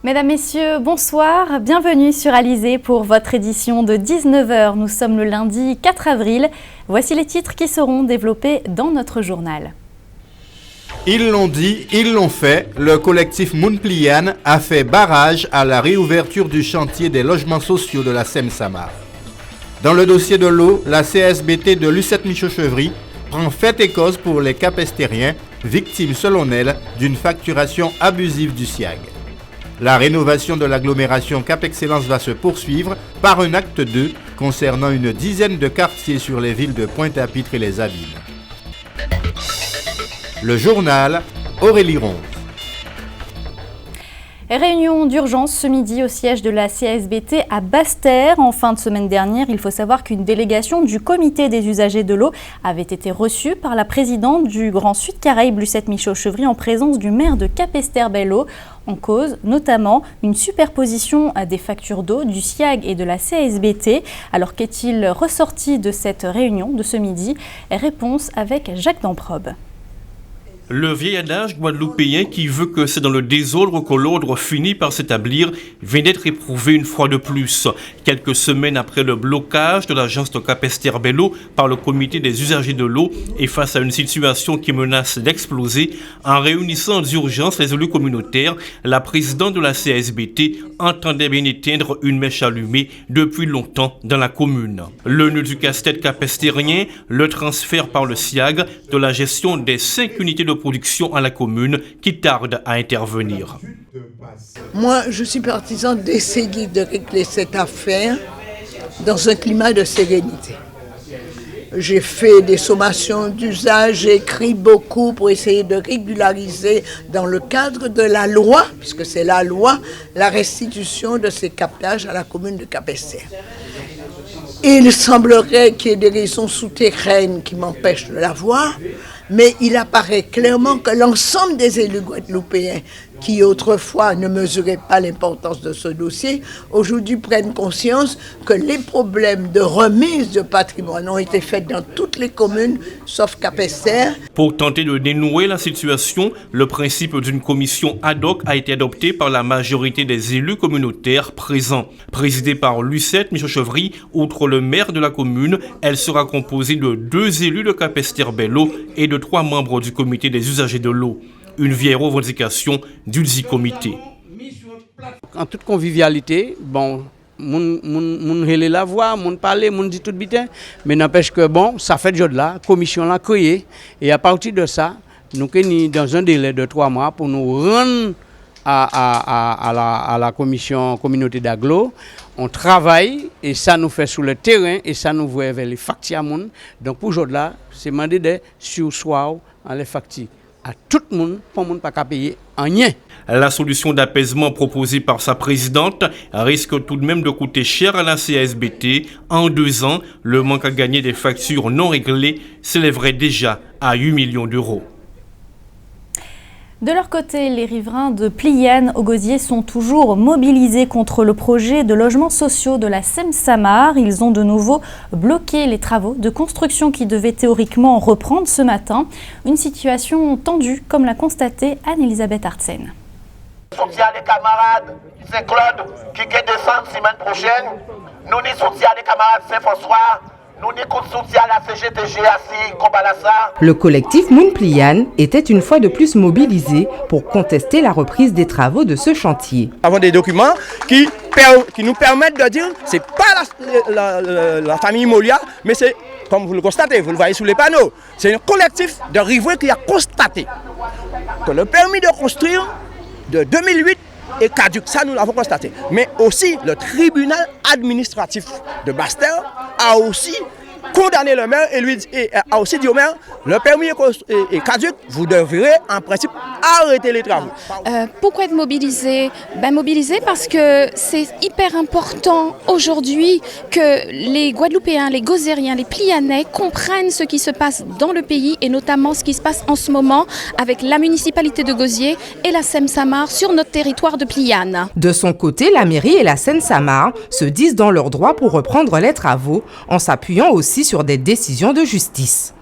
Mesdames, Messieurs, bonsoir. Bienvenue sur Alizé pour votre édition de 19h. Nous sommes le lundi 4 avril. Voici les titres qui seront développés dans notre journal. Ils l'ont dit, ils l'ont fait. Le collectif Mounpliane a fait barrage à la réouverture du chantier des logements sociaux de la Seine-Samar. Dans le dossier de l'eau, la CSBT de Lucette Michaud-Chevry prend fait et cause pour les capestériens, victimes selon elle d'une facturation abusive du SIAG. La rénovation de l'agglomération Cap Excellence va se poursuivre par un acte 2 concernant une dizaine de quartiers sur les villes de Pointe-à-Pitre et les Abymes. Le journal, Aurélie Ronze. Réunion d'urgence ce midi au siège de la CSBT à Basse-Terre. En fin de semaine dernière, il faut savoir qu'une délégation du comité des usagers de l'eau avait été reçue par la présidente du Grand Sud Caraïbes, Lucette Michaud-Chevry, en présence du maire de Capesterre-Belle-Eau. En cause, notamment, une superposition des factures d'eau, du SIAG et de la CSBT. Alors qu'est-il ressorti de cette réunion de ce midi? Réponse avec Jacques Damprobe. Le vieil adage guadeloupéen qui veut que c'est dans le désordre que l'ordre finit par s'établir vient d'être éprouvé une fois de plus. Quelques semaines après le blocage de l'agence de Capesterre-Belle-Eau par le comité des usagers de l'eau et face à une situation qui menace d'exploser, en réunissant d'urgence les élus communautaires, la présidente de la CSBT entendait bien éteindre une mèche allumée depuis longtemps dans la commune. Le nœud du casse-tête capestérien, le transfert par le SIAG de la gestion des 5 unités de production à la commune qui tarde à intervenir. Moi, je suis partisan d'essayer de régler cette affaire dans un climat de sérénité. J'ai fait des sommations d'usage, j'ai écrit beaucoup pour essayer de régulariser dans le cadre de la loi, puisque c'est la loi, la restitution de ces captages à la commune de Capesterre. Il semblerait qu'il y ait des raisons souterraines qui m'empêchent de l'avoir, mais il apparaît clairement que l'ensemble des élus guadeloupéens qui autrefois ne mesuraient pas l'importance de ce dossier, aujourd'hui prennent conscience que les problèmes de remise de patrimoine ont été faits dans toutes les communes, sauf Capesterre. Pour tenter de dénouer la situation, le principe d'une commission ad hoc a été adopté par la majorité des élus communautaires présents. Présidée par Lucette Michaud-Chevry, outre le maire de la commune, elle sera composée de 2 élus de Capesterre-Belle-Eau et de 3 membres du comité des usagers de l'eau. Une vieille revendication du comité. En toute convivialité, bon, moun relè la voix, moun parler, moun dit tout bien, mais n'empêche que bon, ça fait jour là, commission l'a créé, et à partir de ça, nous sommes dans un délai de 3 mois pour nous rendre à la commission communauté d'agglo. On travaille et ça nous fait sur le terrain et ça nous voit vers les factures. Donc pour aujourd'hui là, c'est demandé de sursoir en les factures à tout le monde pour ne pas payer rien. La solution d'apaisement proposée par sa présidente risque tout de même de coûter cher à la CSBT. En 2 ans, le manque à gagner des factures non réglées s'élèverait déjà à 8 millions d'euros. De leur côté, les riverains de Pliane au Gosier sont toujours mobilisés contre le projet de logements sociaux de la Seine-Samar. Ils ont de nouveau bloqué les travaux de construction qui devaient théoriquement reprendre ce matin. Une situation tendue, comme l'a constaté Anne-Elisabeth Artsen. Soutien les camarades Saint-Claude qui vient descendre la semaine prochaine. Nous n'y soutien les camarades Saint-François. Nous n'y soutien la CGTG assis Kobalassa. Le collectif Mounpliane était une fois de plus mobilisé pour contester la reprise des travaux de ce chantier. Avons des documents qui nous permettent de dire que ce n'est pas la famille Molia, mais c'est, comme vous le constatez, vous le voyez sous les panneaux, c'est un collectif de riverains qui a constaté que le permis de construire de 2008 est caduc. Ça, nous l'avons constaté. Mais aussi, le tribunal administratif de Basse-Terre a aussi condamné le maire et a aussi dit au maire, le permis est caduc, vous devrez en principe arrêter les travaux. Pourquoi être mobilisé? Mobilisé parce que c'est hyper important aujourd'hui que les Guadeloupéens, les Gozériens, les Plianais comprennent ce qui se passe dans le pays et notamment ce qui se passe en ce moment avec la municipalité de Gosier et la Seine-Samar sur notre territoire de Pliane. De son côté, la mairie et la Seine-Samar se disent dans leur droit pour reprendre les travaux en s'appuyant aussi sur des décisions de justice.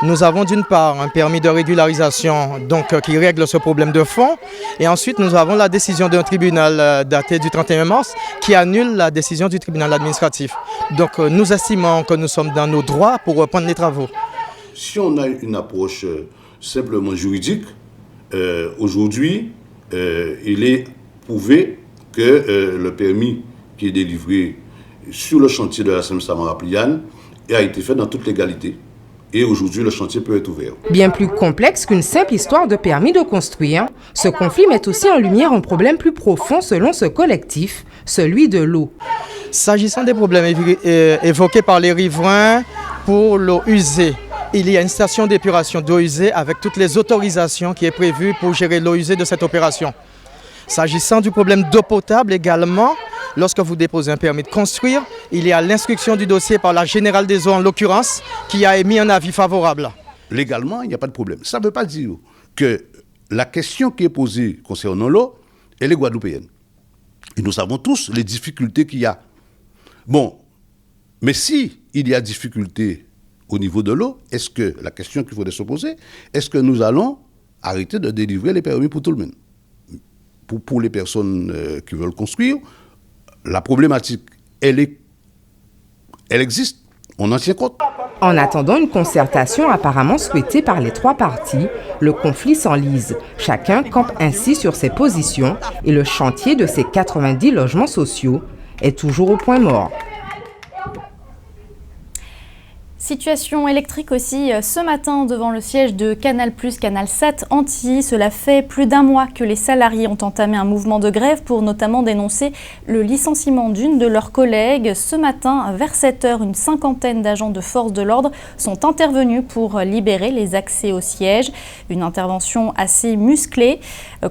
Nous avons d'une part un permis de régularisation qui règle ce problème de fond et ensuite nous avons la décision d'un tribunal daté du 31 mars qui annule la décision du tribunal administratif. Donc nous estimons que nous sommes dans nos droits pour reprendre les travaux. Si on a une approche simplement juridique, aujourd'hui il est prouvé que le permis qui est délivré sur le chantier de la SEM Samara Pliane a été fait dans toute légalité. Et aujourd'hui, le chantier peut être ouvert. Bien plus complexe qu'une simple histoire de permis de construire, ce conflit met aussi en lumière un problème plus profond selon ce collectif, celui de l'eau. S'agissant des problèmes évoqués par les riverains pour l'eau usée, il y a une station d'épuration d'eau usée avec toutes les autorisations qui est prévues pour gérer l'eau usée de cette opération. S'agissant du problème d'eau potable également, lorsque vous déposez un permis de construire, il y a l'instruction du dossier par la Générale des eaux en l'occurrence qui a émis un avis favorable. Légalement, il n'y a pas de problème. Ça ne veut pas dire que la question qui est posée concernant l'eau, elle est guadeloupéenne. Et nous savons tous les difficultés qu'il y a. Bon, mais si il y a difficulté au niveau de l'eau, est-ce que la question qu'il faudrait se poser, est-ce que nous allons arrêter de délivrer les permis pour tout le monde ? Pour les personnes qui veulent construire, la problématique, elle existe, on en tient compte. En attendant une concertation apparemment souhaitée par les trois parties, le conflit s'enlise. Chacun campe ainsi sur ses positions et le chantier de ces 90 logements sociaux est toujours au point mort. Situation électrique aussi ce matin devant le siège de Canal+, Canalsat Antilles. Cela fait plus d'un mois que les salariés ont entamé un mouvement de grève pour notamment dénoncer le licenciement d'une de leurs collègues. Ce matin, vers 7h, une cinquantaine d'agents de force de l'ordre sont intervenus pour libérer les accès au siège. Une intervention assez musclée.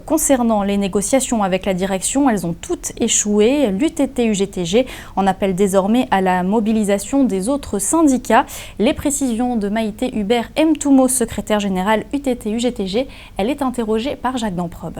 Concernant les négociations avec la direction, elles ont toutes échoué. L'UTT-UGTG en appelle désormais à la mobilisation des autres syndicats. Les précisions de Maïté Hubert Mtoumo, secrétaire générale UTT-UGTG. Elle est interrogée par Jacques Damprobe.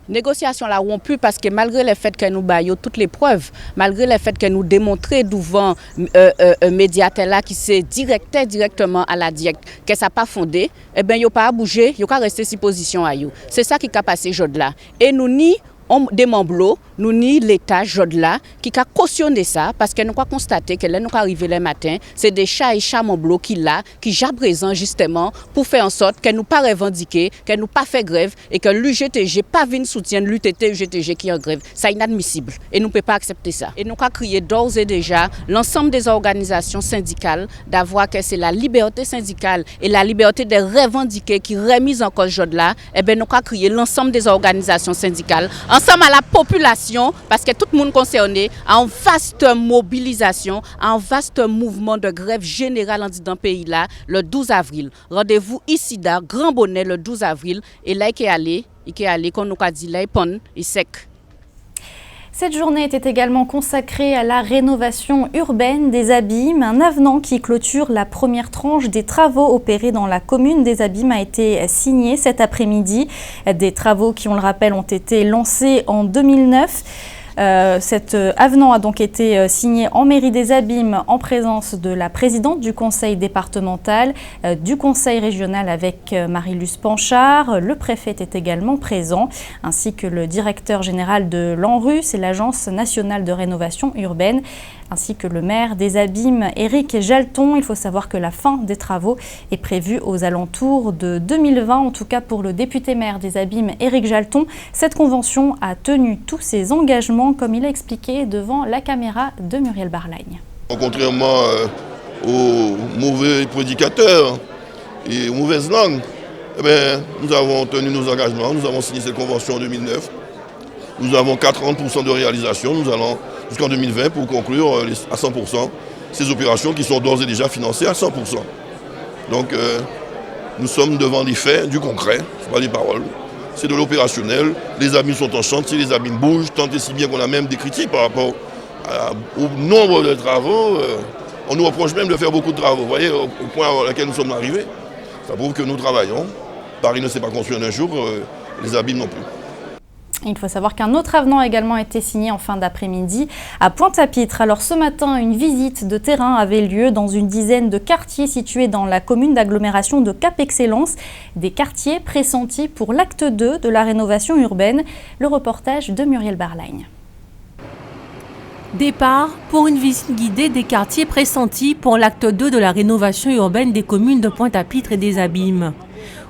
Négociation là rompu parce que malgré le fait que nous baillons toutes les preuves, malgré le fait que nous démontrons devant un médiateur là qui s'est directement à la directe que ça pas fondé, eh ben yo pas bouger, yo pas rester si position à yo. C'est ça qui a passé jode là. Et nous ni on des membres, nous ni l'État jode-là qui a cautionné ça parce que nous avons constaté que là nous arrivés le matin, c'est des chats et chats membres qui là, qui sont présents justement pour faire en sorte que nous pas revendiquer, que nous pas fait grève et que l'UGTG pas vient soutien l'UTT-UGTG qui est en grève. C'est inadmissible et nous ne pouvons pas accepter ça. Et nous avons crié d'ores et déjà l'ensemble des organisations syndicales d'avoir que c'est la liberté syndicale et la liberté de revendiquer qui remise en cause jode-là. Et bien nous avons crié l'ensemble des organisations syndicales ensemble à la population, parce que tout le monde concerné, en vaste mobilisation, en vaste mouvement de grève générale dans le pays là, le 12 avril. Rendez-vous ici dans Grand Bonnet le 12 avril. Et là, il est allé, comme nous avons dit, là, il est sec. Cette journée était également consacrée à la rénovation urbaine des Abîmes. Un avenant qui clôture la première tranche des travaux opérés dans la commune des Abîmes a été signé cet après-midi. Des travaux qui, on le rappelle, ont été lancés en 2009. Cet avenant a donc été signé en mairie des Abîmes en présence de la présidente du conseil départemental, du conseil régional avec Marie-Luce Panchard. Le préfet était également présent, ainsi que le directeur général de l'ANRU, c'est l'Agence nationale de rénovation urbaine, ainsi que le maire des Abîmes, Éric Jalton. Il faut savoir que la fin des travaux est prévue aux alentours de 2020, en tout cas pour le député maire des Abîmes, Éric Jalton. Cette convention a tenu tous ses engagements, comme il a expliqué devant la caméra de Muriel Barlagne. Contrairement aux mauvais prédicateurs et aux mauvaises langues, nous avons tenu nos engagements, nous avons signé cette convention en 2009. Nous avons 40% de réalisation, nous allons jusqu'en 2020 pour conclure à 100% ces opérations qui sont d'ores et déjà financées à 100%. Donc nous sommes devant des faits, du concret, ce n'est pas des paroles, c'est de l'opérationnel. Les Abîmes sont en chantier, les Abîmes bougent, tant et si bien qu'on a même des critiques par rapport au nombre de travaux. On nous reproche même de faire beaucoup de travaux. Vous voyez, au point auquel nous sommes arrivés, ça prouve que nous travaillons. Paris ne s'est pas construit en un jour, les Abîmes non plus. Il faut savoir qu'un autre avenant a également été signé en fin d'après-midi à Pointe-à-Pitre. Alors ce matin, une visite de terrain avait lieu dans une dizaine de quartiers situés dans la commune d'agglomération de Cap-Excellence. Des quartiers pressentis pour l'acte 2 de la rénovation urbaine. Le reportage de Muriel Barlagne. Départ pour une visite guidée des quartiers pressentis pour l'acte 2 de la rénovation urbaine des communes de Pointe-à-Pitre et des Abîmes.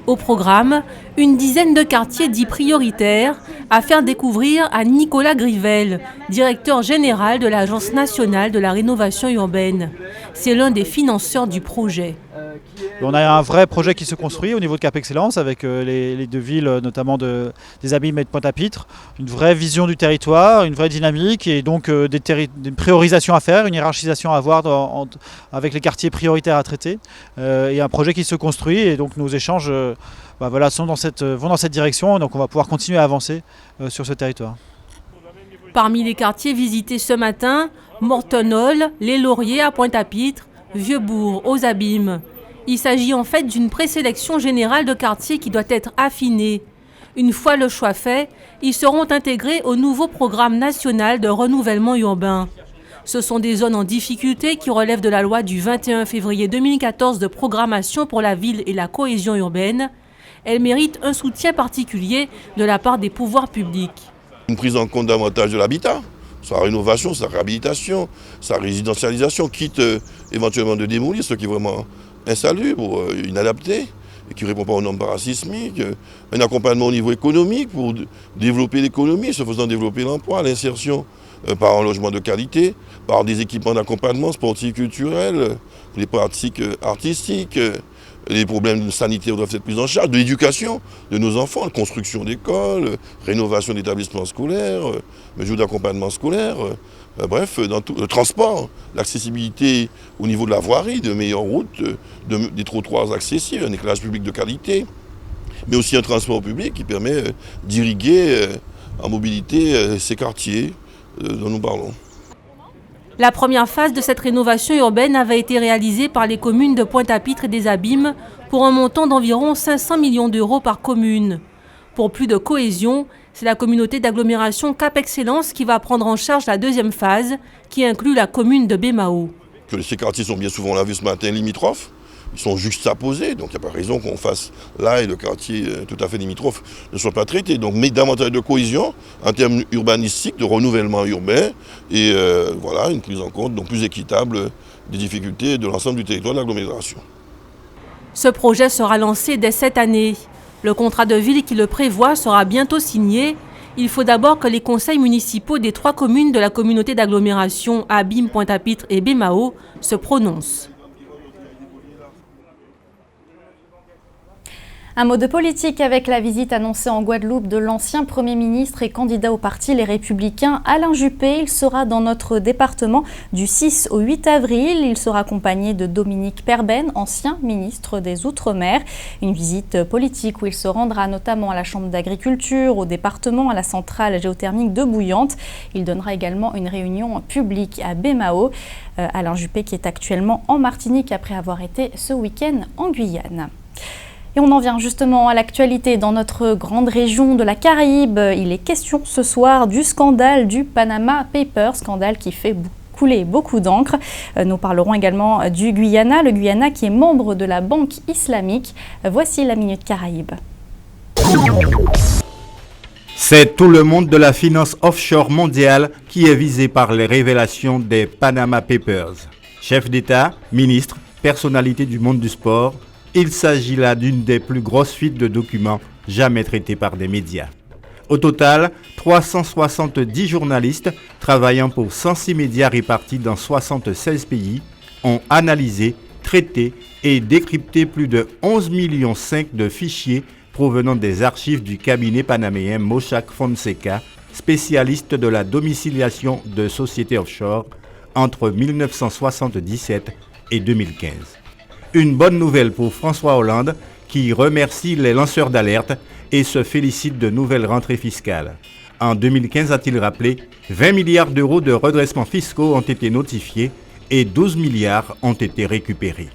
Au programme, une dizaine de quartiers dits prioritaires à faire découvrir à Nicolas Grivel, directeur général de l'Agence nationale de la rénovation urbaine. C'est l'un des financeurs du projet. On a un vrai projet qui se construit au niveau de Cap-Excellence avec les deux villes, notamment des Abîmes et de Pointe-à-Pitre. Une vraie vision du territoire, une vraie dynamique et donc des priorisations à faire, une hiérarchisation à avoir avec les quartiers prioritaires à traiter. Et un projet qui se construit et donc nos échanges vont dans cette direction. Donc on va pouvoir continuer à avancer sur ce territoire. Parmi les quartiers visités ce matin, Morton Hall, Les Lauriers à Pointe-à-Pitre, Vieux-Bourg aux Abîmes. Il s'agit en fait d'une présélection générale de quartiers qui doit être affinée. Une fois le choix fait, ils seront intégrés au nouveau programme national de renouvellement urbain. Ce sont des zones en difficulté qui relèvent de la loi du 21 février 2014 de programmation pour la ville et la cohésion urbaine. Elles méritent un soutien particulier de la part des pouvoirs publics. Une prise en compte davantage de l'habitat, sa rénovation, sa réhabilitation, sa résidentialisation, quitte éventuellement de démolir ce qui est vraiment insalubre, inadapté, et qui ne répond pas aux normes parasismiques, un accompagnement au niveau économique pour développer l'économie, se faisant développer l'emploi, l'insertion par un logement de qualité, par des équipements d'accompagnement sportifs, culturels, les pratiques artistiques, les problèmes sanitaires doivent être pris en charge, de l'éducation de nos enfants, la construction d'écoles, rénovation d'établissements scolaires, mesures d'accompagnement scolaire, bref, dans tout, le transport, l'accessibilité au niveau de la voirie, de meilleures routes, des trottoirs accessibles, un éclairage public de qualité, mais aussi un transport public qui permet d'irriguer en mobilité ces quartiers dont nous parlons. La première phase de cette rénovation urbaine avait été réalisée par les communes de Pointe-à-Pitre et des Abîmes pour un montant d'environ 500 millions d'euros par commune. Pour plus de cohésion, c'est la communauté d'agglomération Cap-Excellence qui va prendre en charge la deuxième phase, qui inclut la commune de Bémao. Ces quartiers sont bien souvent, on l'a vu ce matin, limitrophes. Ils sont juxtaposés, donc il n'y a pas raison qu'on fasse là et le quartier tout à fait limitrophe ne soit pas traité. Donc, mais davantage de cohésion en termes urbanistiques, de renouvellement urbain et voilà, une prise en compte donc plus équitable des difficultés de l'ensemble du territoire de l'agglomération. Ce projet sera lancé dès cette année. Le contrat de ville qui le prévoit sera bientôt signé. Il faut d'abord que les conseils municipaux des 3 communes de la communauté d'agglomération Abîmes, Pointe-à-Pitre et Bémao se prononcent. Un mot de politique avec la visite annoncée en Guadeloupe de l'ancien Premier ministre et candidat au parti Les Républicains, Alain Juppé. Il sera dans notre département du 6 au 8 avril. Il sera accompagné de Dominique Perben, ancien ministre des Outre-mer. Une visite politique où il se rendra notamment à la Chambre d'agriculture, au département, à la centrale géothermique de Bouillante. Il donnera également une réunion publique à Bémao. Alain Juppé qui est actuellement en Martinique après avoir été ce week-end en Guyane. Et on en vient justement à l'actualité dans notre grande région de la Caraïbe. Il est question ce soir du scandale du Panama Papers, scandale qui fait couler beaucoup d'encre. Nous parlerons également du Guyana, le Guyana qui est membre de la Banque islamique. Voici la Minute Caraïbe. C'est tout le monde de la finance offshore mondiale qui est visé par les révélations des Panama Papers. Chefs d'État, ministres, personnalités du monde du sport, il s'agit là d'une des plus grosses fuites de documents jamais traitées par des médias. Au total, 370 journalistes travaillant pour 106 médias répartis dans 76 pays ont analysé, traité et décrypté plus de 11,5 millions de fichiers provenant des archives du cabinet panaméen Mossack Fonseca, spécialiste de la domiciliation de sociétés offshore entre 1977 et 2015. Une bonne nouvelle pour François Hollande qui remercie les lanceurs d'alerte et se félicite de nouvelles rentrées fiscales. En 2015, a-t-il rappelé, 20 milliards d'euros de redressements fiscaux ont été notifiés et 12 milliards ont été récupérés.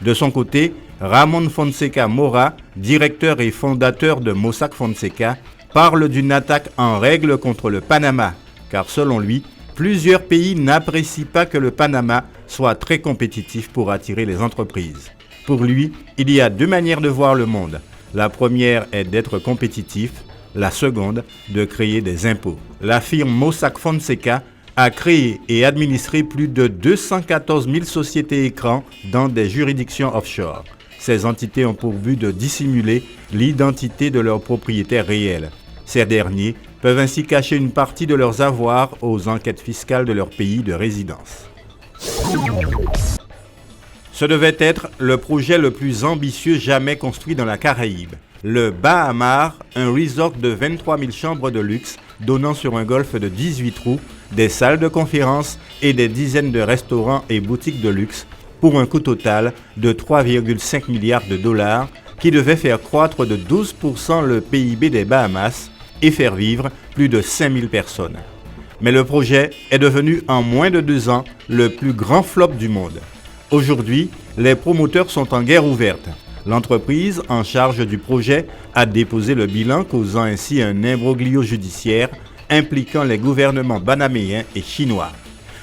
De son côté, Ramon Fonseca Mora, directeur et fondateur de Mossack Fonseca, parle d'une attaque en règle contre le Panama, car selon lui, plusieurs pays n'apprécient pas que le Panama soit très compétitif pour attirer les entreprises. Pour lui, il y a deux manières de voir le monde. La première est d'être compétitif, la seconde, de créer des impôts. La firme Mossack Fonseca a créé et administré plus de 214 000 sociétés écrans dans des juridictions offshore. Ces entités ont pour but de dissimuler l'identité de leurs propriétaires réels. Ces derniers peuvent ainsi cacher une partie de leurs avoirs aux enquêtes fiscales de leur pays de résidence. Ce devait être le projet le plus ambitieux jamais construit dans la Caraïbe. Le Bahamar, un resort de 23 000 chambres de luxe donnant sur un golfe de 18 trous, des salles de conférence et des dizaines de restaurants et boutiques de luxe pour un coût total de 3,5 milliards de dollars qui devait faire croître de 12% le PIB des Bahamas et faire vivre plus de 5000 personnes. Mais le projet est devenu en moins de 2 ans le plus grand flop du monde. Aujourd'hui, les promoteurs sont en guerre ouverte. L'entreprise en charge du projet a déposé le bilan, causant ainsi un imbroglio judiciaire impliquant les gouvernements panaméens et chinois.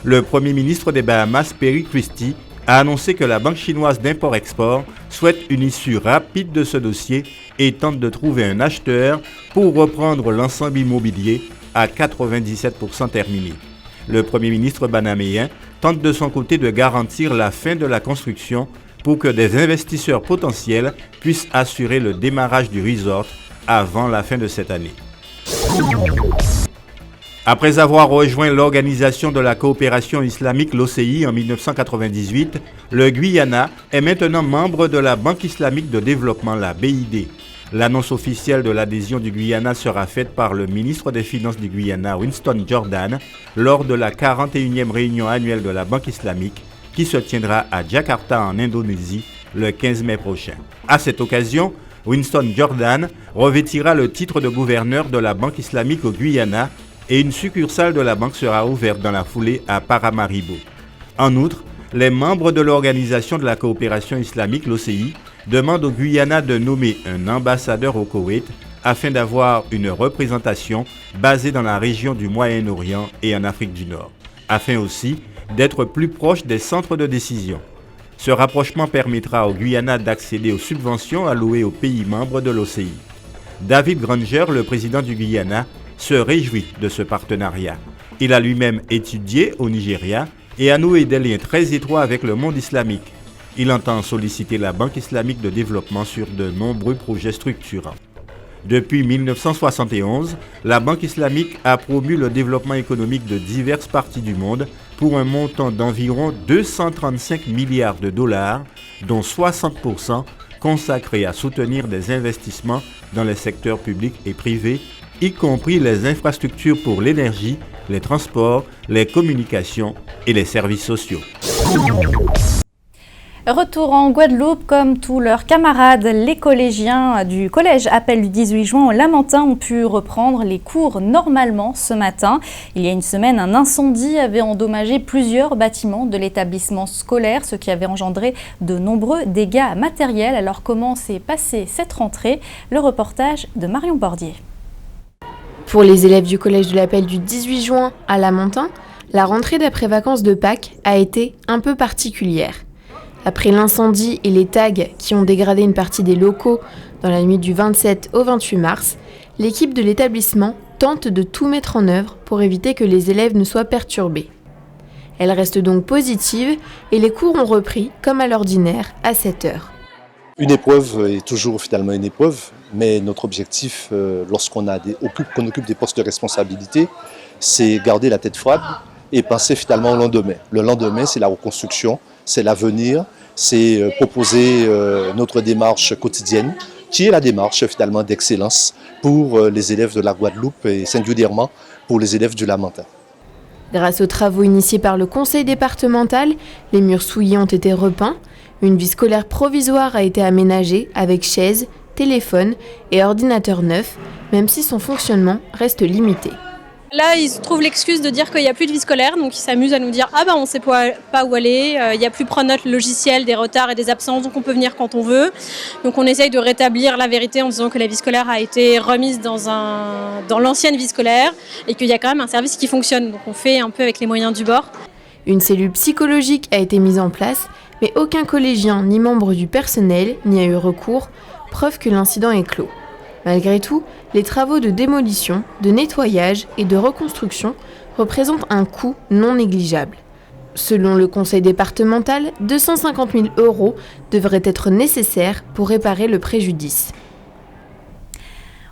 Le premier ministre des Bahamas, Perry Christie, a annoncé que la banque chinoise d'import-export souhaite une issue rapide de ce dossier et tente de trouver un acheteur pour reprendre l'ensemble immobilier à 97% terminé. Le Premier ministre panaméen tente de son côté de garantir la fin de la construction pour que des investisseurs potentiels puissent assurer le démarrage du resort avant la fin de cette année. Après avoir rejoint l'Organisation de la coopération islamique, l'OCI, en 1998, le Guyana est maintenant membre de la Banque islamique de développement, la BID. L'annonce officielle de l'adhésion du Guyana sera faite par le ministre des Finances du Guyana, Winston Jordan, lors de la 41e réunion annuelle de la Banque islamique qui se tiendra à Jakarta en Indonésie le 15 mai prochain. À cette occasion, Winston Jordan revêtira le titre de gouverneur de la Banque islamique au Guyana et une succursale de la banque sera ouverte dans la foulée à Paramaribo. En outre, les membres de l'Organisation de la coopération islamique, l'OCI, demandent au Guyana de nommer un ambassadeur au Koweït afin d'avoir une représentation basée dans la région du Moyen-Orient et en Afrique du Nord, afin aussi d'être plus proche des centres de décision. Ce rapprochement permettra au Guyana d'accéder aux subventions allouées aux pays membres de l'OCI. David Granger, le président du Guyana, se réjouit de ce partenariat. Il a lui-même étudié au Nigeria et a noué des liens très étroits avec le monde islamique. Il entend solliciter la Banque islamique de développement sur de nombreux projets structurants. Depuis 1971, la Banque islamique a promu le développement économique de diverses parties du monde pour un montant d'environ 235 milliards de dollars, dont 60% consacrés à soutenir des investissements dans les secteurs publics et privés, y compris les infrastructures pour l'énergie, les transports, les communications et les services sociaux. Retour en Guadeloupe, comme tous leurs camarades, les collégiens du collège Appel du 18 juin au Lamentin ont pu reprendre les cours normalement ce matin. Il y a une semaine, un incendie avait endommagé plusieurs bâtiments de l'établissement scolaire, ce qui avait engendré de nombreux dégâts matériels. Alors comment s'est passée cette rentrée? Le reportage de Marion Bordier. Pour les élèves du collège de l'Appel du 18 juin à Lamentin, la rentrée d'après-vacances de Pâques a été un peu particulière. Après l'incendie et les tags qui ont dégradé une partie des locaux dans la nuit du 27 au 28 mars, l'équipe de l'établissement tente de tout mettre en œuvre pour éviter que les élèves ne soient perturbés. Elle reste donc positive et les cours ont repris comme à l'ordinaire à 7h. Une épreuve est toujours finalement une épreuve, mais notre objectif lorsqu'on occupe des postes de responsabilité, c'est garder la tête froide et penser finalement au lendemain. Le lendemain, c'est la reconstruction, c'est l'avenir, c'est proposer notre démarche quotidienne, qui est la démarche finalement d'excellence pour les élèves de la Guadeloupe et singulièrement pour les élèves du Lamentin. Grâce aux travaux initiés par le conseil départemental, les murs souillés ont été repeints, une vie scolaire provisoire a été aménagée avec chaises, téléphones et ordinateurs neufs, même si son fonctionnement reste limité. Là, ils trouvent l'excuse de dire qu'il n'y a plus de vie scolaire, donc ils s'amusent à nous dire « Ah ben on ne sait pas où aller, il n'y a plus prendre notre logiciel des retards et des absences, donc on peut venir quand on veut ». Donc on essaye de rétablir la vérité en disant que la vie scolaire a été remise dans l'ancienne vie scolaire et qu'il y a quand même un service qui fonctionne. Donc on fait un peu avec les moyens du bord. Une cellule psychologique a été mise en place, mais aucun collégien ni membre du personnel n'y a eu recours, preuve que l'incident est clos. Malgré tout, les travaux de démolition, de nettoyage et de reconstruction représentent un coût non négligeable. Selon le conseil départemental, 250 000 € devraient être nécessaires pour réparer le préjudice.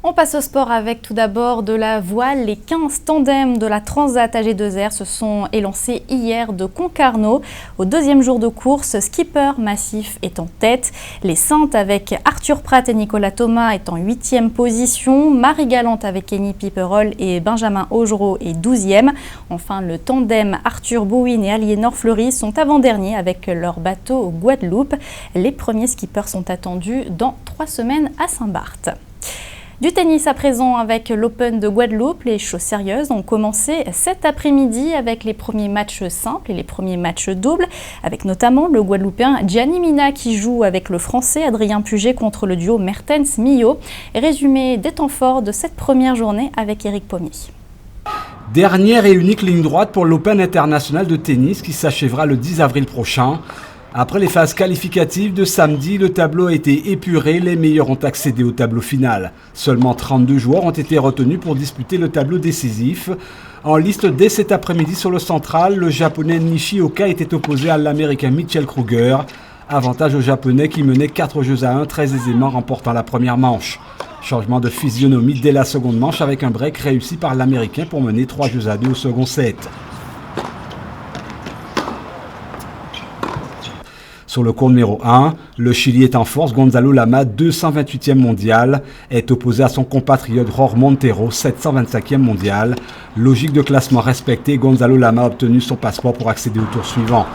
On passe au sport avec tout d'abord de la voile. Les 15 tandems de la Transat AG2R se sont élancés hier de Concarneau. Au deuxième jour de course, Skipper Massif est en tête. Les Saintes avec Arthur Pratt et Nicolas Thomas est en 8e position. Marie Galante avec Kenny Piperol et Benjamin Augereau est 12e. Enfin, le tandem Arthur Bouin et Aliénor Fleury sont avant-derniers avec leur bateau au Guadeloupe. Les premiers skippers sont attendus dans 3 semaines à Saint-Barth. Du tennis à présent avec l'Open de Guadeloupe. Les choses sérieuses ont commencé cet après-midi avec les premiers matchs simples et les premiers matchs doubles, avec notamment le Guadeloupéen Gianni Mina qui joue avec le Français Adrien Puget contre le duo Mertens-Millau. Résumé des temps forts de cette première journée avec Éric Pommier. Dernière et unique ligne droite pour l'Open international de tennis qui s'achèvera le 10 avril prochain. Après les phases qualificatives de samedi, le tableau a été épuré, les meilleurs ont accédé au tableau final. Seulement 32 joueurs ont été retenus pour disputer le tableau décisif. En liste dès cet après-midi sur le central, le japonais Nishioka était opposé à l'américain Mitchell Kruger. Avantage aux japonais qui menaient 4-1 très aisément, remportant la première manche. Changement de physionomie dès la seconde manche avec un break réussi par l'américain pour mener 3-2 au second set. Sur le court numéro 1, le Chili est en force. Gonzalo Lama, 228e mondial, est opposé à son compatriote Jorge Montero, 725e mondial. Logique de classement respectée, Gonzalo Lama a obtenu son passeport pour accéder au tour suivant.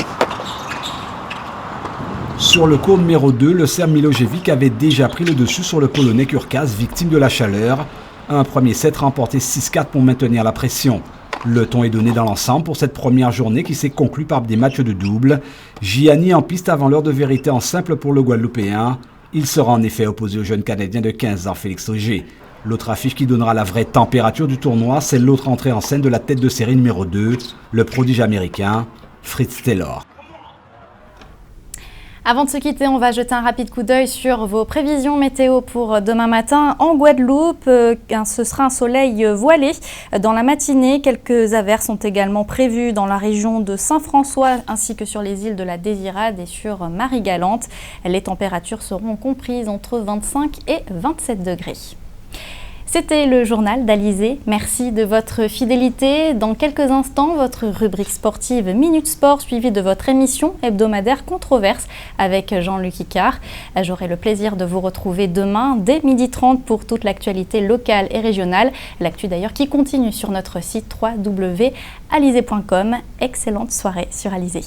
Sur le court numéro 2, le Serbe Milojevic avait déjà pris le dessus sur le Polonais Kurkas, victime de la chaleur. Un premier set remporté 6-4 pour maintenir la pression. Le ton est donné dans l'ensemble pour cette première journée qui s'est conclue par des matchs de double. Gianni en piste avant l'heure de vérité en simple pour le Guadeloupéen. Il sera en effet opposé au jeune Canadien de 15 ans, Félix Auger. L'autre affiche qui donnera la vraie température du tournoi, c'est l'autre entrée en scène de la tête de série numéro 2, le prodige américain Fritz Taylor. Avant de se quitter, on va jeter un rapide coup d'œil sur vos prévisions météo pour demain matin. En Guadeloupe, ce sera un soleil voilé dans la matinée. Quelques averses sont également prévues dans la région de Saint-François ainsi que sur les îles de la Désirade et sur Marie-Galante. Les températures seront comprises entre 25 et 27 degrés. C'était le journal d'Alizé. Merci de votre fidélité. Dans quelques instants, votre rubrique sportive Minute Sport suivie de votre émission hebdomadaire Controverse avec Jean-Luc Icard. J'aurai le plaisir de vous retrouver demain dès 12h30 pour toute l'actualité locale et régionale. L'actu d'ailleurs qui continue sur notre site www.alizé.com. Excellente soirée sur Alizé.